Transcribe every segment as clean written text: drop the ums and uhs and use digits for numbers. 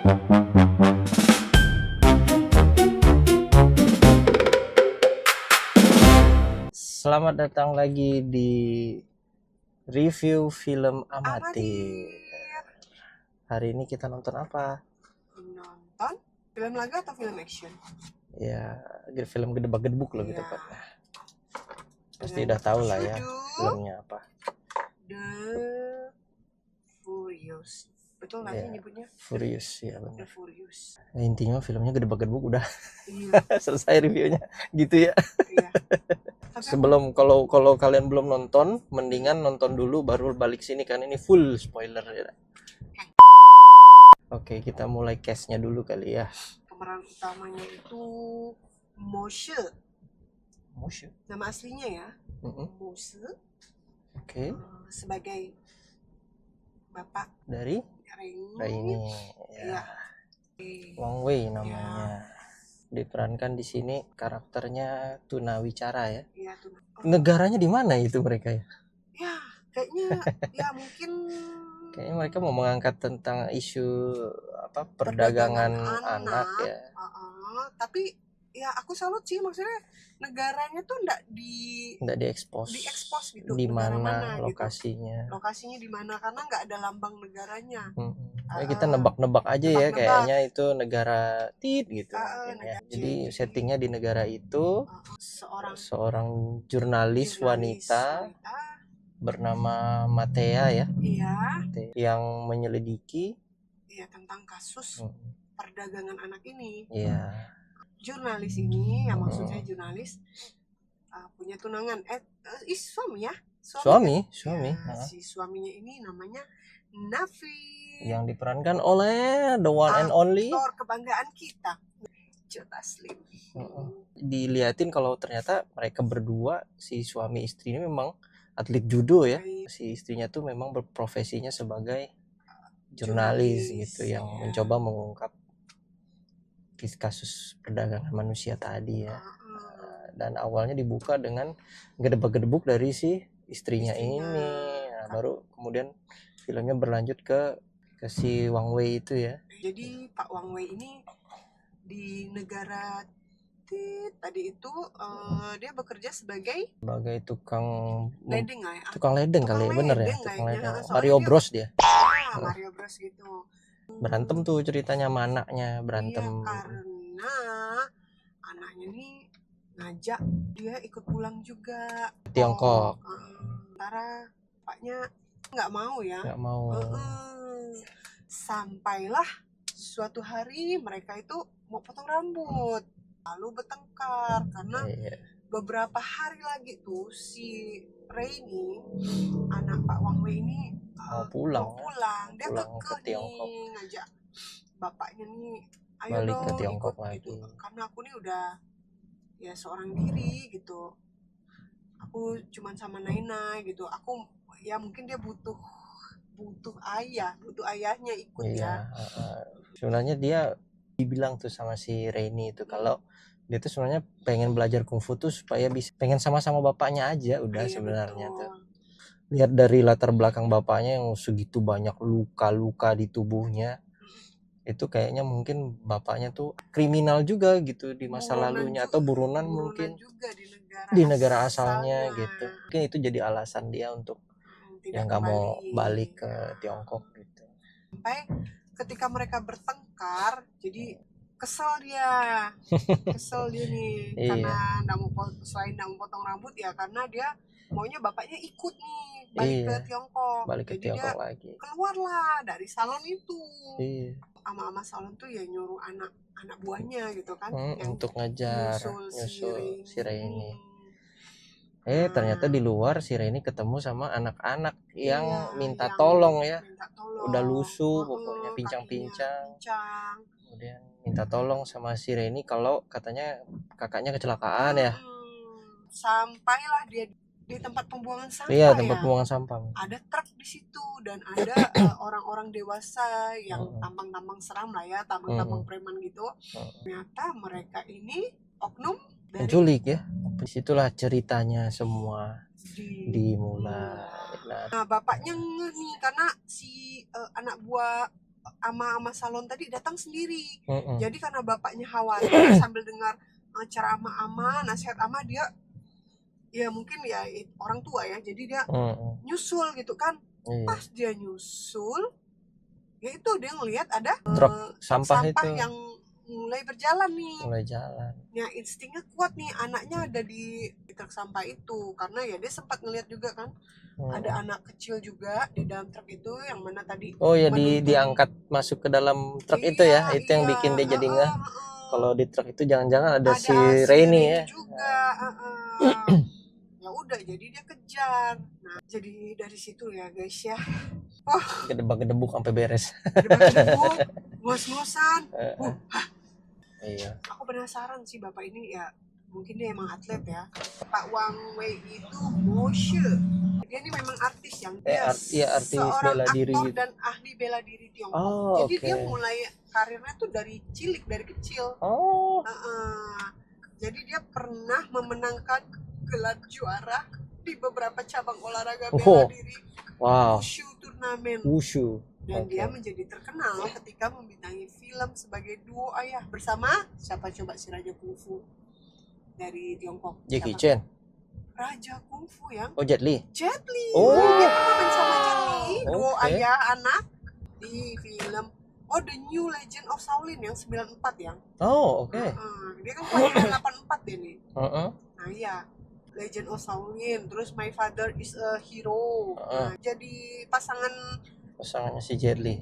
Selamat datang lagi di review film amatir. Hari ini kita nonton apa? Nonton film laga atau film action? Ya, film gedebak-gedebuk loh gitu Iya. Pak. Pasti udah tahu lah ya Judul filmnya apa. The Furious. Betul nggak sih Iya. nyebutnya? Furious ya The benar. Furious. Nah, intinya filmnya gedebak-gedebuk udah Iya. selesai reviewnya gitu ya. Iya. Tapi Sebelum kalau kalian belum nonton, mendingan nonton dulu baru balik sini kan ini full spoiler ya. Oke, kita mulai case-nya dulu kali ya. pemeran utamanya itu Moshe. Moshe. Nama aslinya ya. Moshe. Oke. Sebagai bapak Dari Raini. ya. Iya. Wang Wei namanya. Diperankan di sini karakternya tunawicara ya. Iya tuh. Negaranya di mana itu mereka ya? Ya, kayaknya ya mungkin Kayaknya mereka mau mengangkat tentang isu apa perdagangan anak ya. Tapi ya aku salut sih, maksudnya negaranya tuh enggak diekspos gitu. Di negara mana gitu. lokasinya Di mana, karena nggak ada lambang negaranya. Kita nebak-nebak aja ya, Nebak-nebak. kayaknya itu negara tit gitu mungkin ya. negara Jadi Tit. settingnya di negara itu seorang jurnalis wanita bernama Matea ya, Iya, yang menyelidiki tentang kasus perdagangan anak ini. Iya. Jurnalis ini, yang maksud saya jurnalis punya tunangan, suami ya. Suami. Ya, si suaminya ini namanya Nafi. Yang diperankan oleh the one and only aktor kebanggaan kita, Joe Taslim. Diliatin kalau ternyata mereka berdua, si suami istri ini memang atlet judo ya. Si istrinya tuh memang berprofesinya sebagai jurnalis gitu, yang mencoba mengungkap kasus perdagangan manusia tadi ya. Dan awalnya dibuka dengan gedebak-gedebuk dari si istrinya ini. Nah, baru kemudian filmnya berlanjut ke si Wang Wei itu ya. Jadi Pak Wang Wei ini di negara tadi itu dia bekerja sebagai tukang ledeng lah ya. Tukang ledeng kali ya, bener ya, tukang ledeng. Mario Bros dia. Mario Bros gitu. Berantem tuh ceritanya sama anaknya, berantem. Iya, karena anaknya nih ngajak dia ikut pulang juga Tiongkok. Sementara papanya nggak mau ya. Nggak mau. Sampailah suatu hari mereka itu mau potong rambut, lalu bertengkar karena beberapa hari lagi tuh si Raini, anak Pak Wang Wei ini mau pulang. Dia ke Tiongkok nih, ngajak bapaknya nih, ayo balik dong ke Tiongkok ikut, lagi gitu. Karena aku nih udah ya seorang diri gitu, aku cuman sama Naina gitu, aku ya mungkin dia butuh ayahnya ikut ya. Sebenarnya dia dibilang tuh sama si Raini itu kalau dia tuh sebenarnya pengen belajar kungfu tuh supaya bisa, pengen sama-sama bapaknya aja udah. Sebenarnya tuh lihat dari latar belakang bapaknya yang segitu banyak luka-luka di tubuhnya, itu kayaknya mungkin bapaknya tuh kriminal juga gitu di masa lalunya, atau buronan mungkin juga di negara asalnya gitu. Mungkin itu jadi alasan dia untuk yang nggak mau balik ke Tiongkok gitu. Sampai ketika mereka bertengkar, jadi kesel dia nih. Karena selain nggak mau potong rambut ya, karena dia maunya bapaknya ikut nih balik ke Tiongkok. Jadi Tiongkok dia lagi keluarlah dari salon itu. Ama salon tuh ya nyuruh anak buahnya gitu kan, untuk nyusul si Raini. Ternyata di luar si Raini ketemu sama anak-anak yang minta tolong ya. Udah lusuh pokoknya, pincang-pincang. Kemudian minta tolong sama si Raini kalau katanya kakaknya kecelakaan ya. Sampailah dia di tempat pembuangan sampah. Iya, tempat pembuangan sampah. Ada truk di situ dan ada orang-orang dewasa yang tampang-tampang seram lah ya, tampang-tampang preman gitu. Ternyata mereka ini oknum penculik ya. Disitulah ceritanya semua dimulai. Nah, bapaknya nih karena si anak buah ama salon tadi datang sendiri. Mm-mm. Jadi karena bapaknya khawatir sambil dengar ceramah ama, nasihat ama, dia ya mungkin ya orang tua ya, jadi dia Mm-mm. nyusul gitu kan. Iya. Pas dia nyusul, ya itu dia ngelihat ada Truk sampah itu yang mulai berjalan nih. mulai jalan. Ya instingnya kuat nih, anaknya ada di truk sampah itu, karena ya dia sempat ngelihat juga kan. Ada anak kecil juga di dalam truk itu, yang mana tadi Oh ya, menuntun. diangkat masuk ke dalam truk Iya, itu ya, itu yang iya, bikin dia jadi ngeh. Kalau di truk itu jangan-jangan ada si si Rainy ya. juga. Ya udah, jadi dia kejar. Nah, jadi dari situ ya guys ya, Gedebak-gedebuk sampai beres. gedebak-gedebuk, ngos-ngosan. Iya. Aku penasaran sih bapak ini, ya mungkin dia emang atlet ya. Pak Wang Wei itu Moshe. Dia ini memang artis yang dia artis seorang bela diri aktor gitu. dan ahli bela diri Tiongkok. Oh, Jadi dia oke. mulai karirnya tuh dari cilik, dari kecil. Oh, Jadi dia pernah memenangkan gelar juara di beberapa cabang olahraga bela diri. wow. Wushu turnamen. Wushu. Dan Oke. dia menjadi terkenal ketika membintangi film sebagai duo ayah bersama siapa coba, si Raja Kungfu dari Tiongkok. Jackie Siapa? Chan. Raja Kungfu yang Oh, Jet Li. Jet Li. Oh. Dia pernah main sama Jet Li, duo Oke. ayah anak di film The New Legend of Shaolin yang 94 ya. Oh, oke. Dia kan kelahiran 84 dia nih. Heeh. Nah iya, Legend of Shaolin, terus My Father is a Hero. Nah, jadi Pasangannya si Jet Li.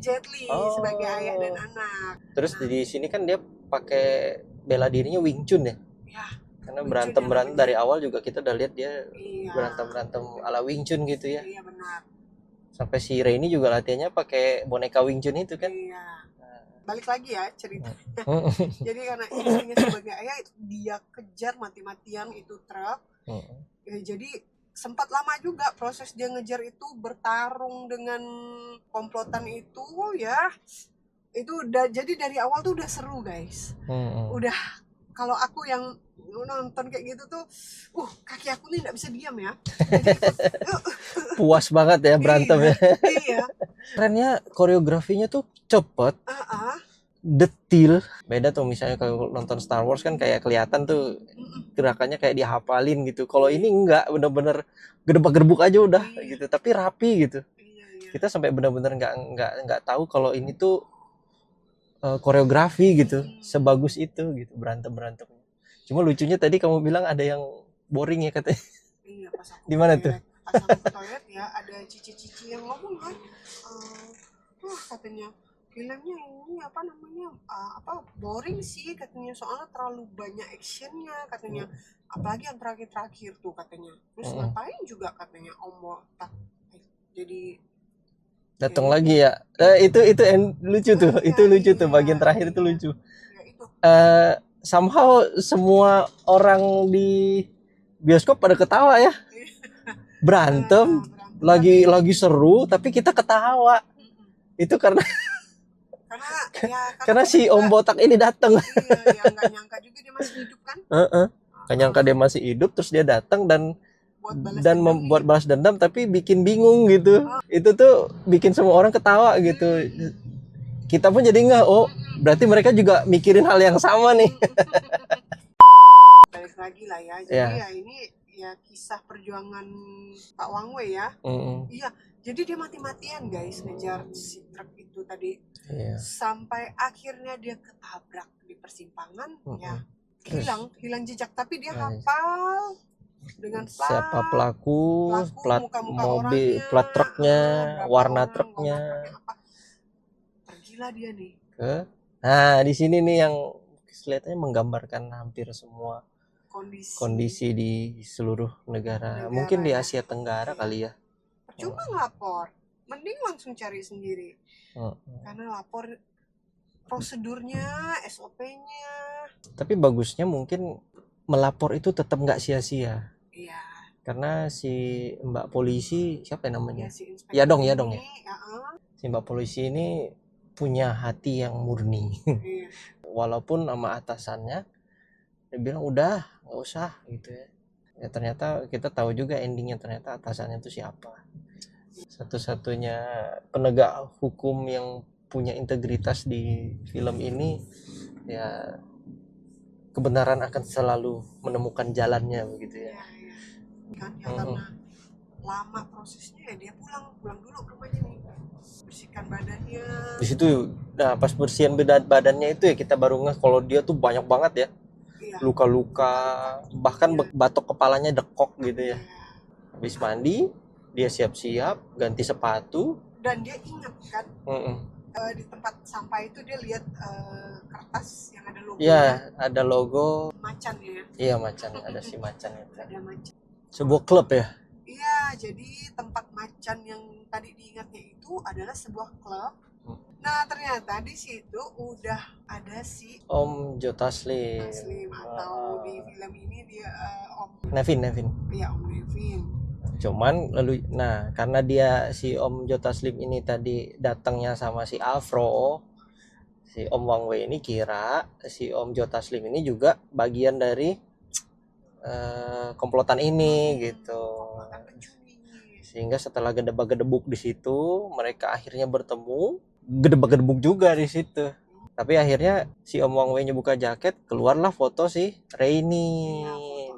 Sebagai ayah dan anak. Terus di sini kan dia pakai bela dirinya Wing Chun ya. Ya. Karena Wing berantem Chun yang dari awal juga kita udah lihat dia Iya. berantem ala Wing Chun gitu ya. Iya benar. Sampai si Rainy juga latihannya pakai boneka Wing Chun itu kan. Iya. Balik lagi ya ceritanya. Jadi karena instingnya sebagai ayah, dia kejar mati-matian itu truk. Ya, jadi sempat lama juga proses dia ngejar itu, bertarung dengan komplotan itu ya. Itu udah, jadi dari awal tuh udah seru guys. Udah, kalau aku yang nonton kayak gitu tuh, kaki aku nih nggak bisa diam ya. Jadi, puas banget ya berantemnya. Iya. Kerennya koreografinya tuh cepet, detil. Beda tuh misalnya kalau nonton Star Wars kan kayak kelihatan tuh gerakannya kayak dihafalin gitu. Kalau ini enggak, bener-bener gedebak-gedebuk aja udah gitu, tapi rapi gitu. Kita sampai bener-bener nggak tahu kalau ini tuh koreografi gitu, sebagus itu gitu berantemnya. Cuma lucunya tadi kamu bilang ada yang boring ya katanya. Iya, pas aku di mana tuh? Pas aku ke toilet ya, ada cici-cici yang ngomong kan, katanya filmnya ini apa namanya, boring sih katanya, soalnya terlalu banyak actionnya katanya, apalagi yang terakhir tuh katanya. Terus ngapain juga katanya Botak jadi datang lagi ya. Itu lucu tuh. Itu lucu tuh, bagian terakhir itu lucu. Somehow semua orang di bioskop pada ketawa ya. Berantem lagi seru tapi kita ketawa. Itu karena si Om Botak ini datang. Iya, nggak nyangka juga dia masih hidup kan. Nggak nyangka dia masih hidup, terus dia datang dan membuat balas dendam, tapi bikin bingung gitu. Itu tuh bikin semua orang ketawa gitu. Kita pun jadi nggak, berarti mereka juga mikirin hal yang sama nih. Balik lagi lah ya. Jadi ya ini ya kisah perjuangan Pak Wang Wei ya. Iya, jadi dia mati-matian guys ngejar si truk itu tadi. Sampai akhirnya dia ketabrak di persimpangan, ya hilang jejak, tapi dia hafal dengan siapa pelaku, plat mobil, orangnya, plat truknya, warna truknya. Pergilah dia nih. Nah, di sini nih yang kelihatannya menggambarkan hampir semua kondisi di seluruh negara. Mungkin di Asia Tenggara kali ya. Percuma ngelapor, mending langsung cari sendiri. Karena lapor prosedurnya, SOP-nya. Tapi bagusnya mungkin melapor itu tetap nggak sia-sia. Iya. Karena si Mbak polisi, siapa namanya? Ya dong ya. Si Mbak polisi ini punya hati yang murni. Iya. Walaupun sama atasannya dia bilang udah nggak usah gitu ya. Ya ternyata kita tahu juga endingnya, ternyata atasannya itu siapa. Satu-satunya penegak hukum yang punya integritas di film ini, ya kebenaran akan selalu menemukan jalannya begitu ya. Iya, iya. Kan ya karena lama prosesnya ya dia pulang dulu ke rumahnya nih, bersihkan badannya. Di situ, nah pas bersihan badannya itu ya kita baru ngeh kalau dia tuh banyak banget ya Iya. luka-luka, bahkan batok kepalanya dekok gitu ya. Iya. Habis mandi dia siap-siap ganti sepatu, Dan dia ingat kan mm-mm. di tempat sampah itu dia lihat kertas yang ada logo Ya ada logo macan ya. iya macan, ada si macan itu. Ada macan. Sebuah klub ya. Iya, jadi tempat macan yang tadi diingatnya itu adalah sebuah klub. Nah, ternyata di situ udah ada si Om Joe Taslim. Taslim, atau di film ini dia Om Nevin. Iya, Om Nevin. Cuman lalu, nah karena dia si Om Joe Taslim ini tadi datangnya sama si Afro, si Om Wang Wei ini kira si Om Joe Taslim ini juga bagian dari komplotan ini gitu. Sehingga setelah gedebak-gedebuk di situ, mereka akhirnya bertemu, gedebak-gedebuk juga di situ. Tapi akhirnya si Om Wang Wei-nya buka jaket, keluarlah foto si Rainy.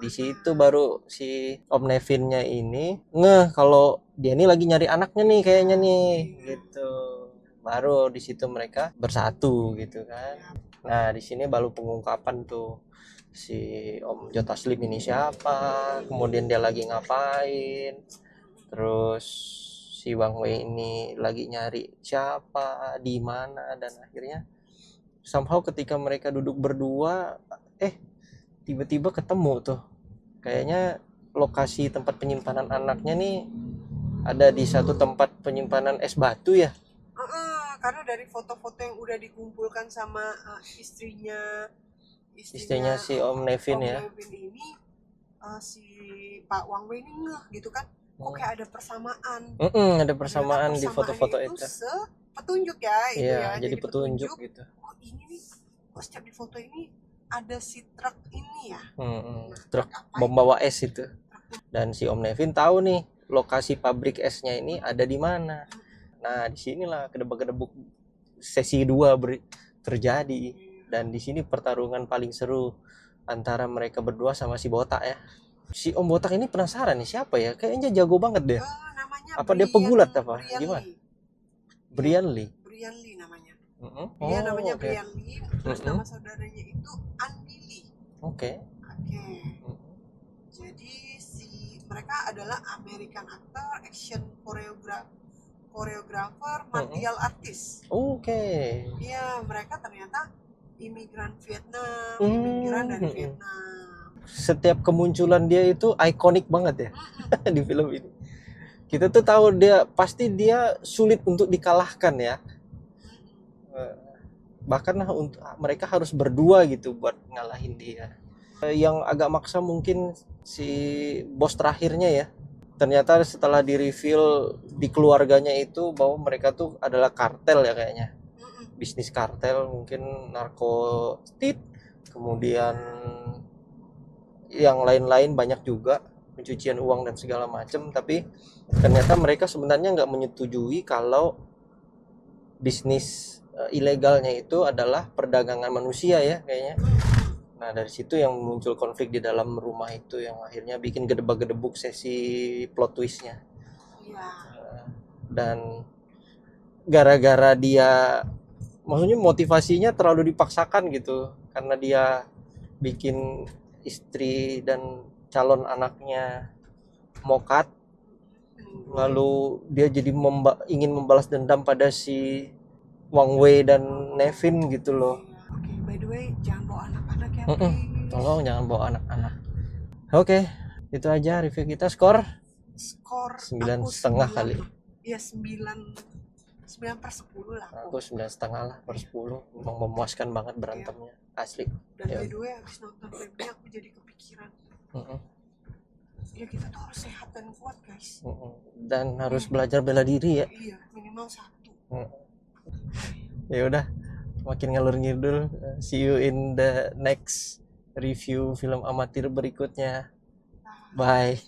Di situ baru si Om Nevin-nya ini ngeh kalau dia ini lagi nyari anaknya nih kayaknya nih gitu. Baru di situ mereka bersatu gitu kan. Nah, di sini baru pengungkapan tuh si Om Joe Taslim ini siapa, kemudian dia lagi ngapain. Terus si Wang Wei ini lagi nyari siapa, di mana, dan akhirnya somehow ketika mereka duduk berdua, tiba-tiba ketemu tuh. Kayaknya lokasi tempat penyimpanan anaknya nih ada di satu tempat penyimpanan es batu ya. Karena dari foto-foto yang udah dikumpulkan sama istrinya si Om Nevin ya. Nevin ini si Pak Wang Wei ini ngeh gitu kan. Kok kayak ada persamaan. Ada persamaan di foto-foto itu. Petunjuk ya itu ya. Jadi petunjuk gitu. Oh ini nih, setiap di foto ini ada si truk ini ya. Truk membawa es itu. Dan si Om Nevin tahu nih lokasi pabrik esnya ini ada di mana. Nah, disinilah kedebak-kedebuk sesi 2 terjadi. Dan di sini pertarungan paling seru antara mereka berdua sama si botak ya. Si Om Botak ini penasaran nih siapa ya? Kayaknya jago banget deh. Namanya apa dia pegulat apa? Brian Gimana? Lee. Brian Lee. Brian Lee namanya. Dia namanya Brian Lee. Terus nama saudaranya itu Andy Lee. Oke. Jadi mereka adalah American actor, action choreographer, martial artist. Iya, mereka ternyata imigran Vietnam, imigran dari Vietnam. Setiap kemunculan dia itu ikonik banget ya di film ini. Kita tuh tahu pasti dia sulit untuk dikalahkan ya. Bahkan untuk mereka harus berdua gitu buat ngalahin dia. Yang agak maksa mungkin si bos terakhirnya ya. Ternyata setelah di-reveal di keluarganya itu bahwa mereka tuh adalah kartel ya kayaknya. Bisnis kartel, mungkin narkotik, kemudian yang lain-lain banyak juga, pencucian uang dan segala macam. Tapi ternyata mereka sebenarnya nggak menyetujui kalau bisnis ilegalnya itu adalah perdagangan manusia ya kayaknya. Nah dari situ yang muncul konflik di dalam rumah itu yang akhirnya bikin gedebak-gedebuk sesi plot twistnya. Dan gara-gara dia, maksudnya motivasinya terlalu dipaksakan gitu, karena dia bikin istri dan calon anaknya mokat, lalu dia jadi ingin membalas dendam pada si Wang Wei dan Nevin gitu loh. By the way, jangan bawa anak-anak ya. Tolong jangan bawa anak-anak. Oke, itu aja review kita. Skor 9,5 kali. Iya 9/10 lah. Aku 9,5 lah per 10. Memang memuaskan banget berantemnya, asli. Dan by the way habis nonton filmnya aku jadi kepikiran. Ya kita tuh harus sehat dan kuat guys. Dan harus belajar bela diri ya. Iya minimal 1. Ya udah, makin ngalur ngidul. See you in the next review film amatir berikutnya. Bye.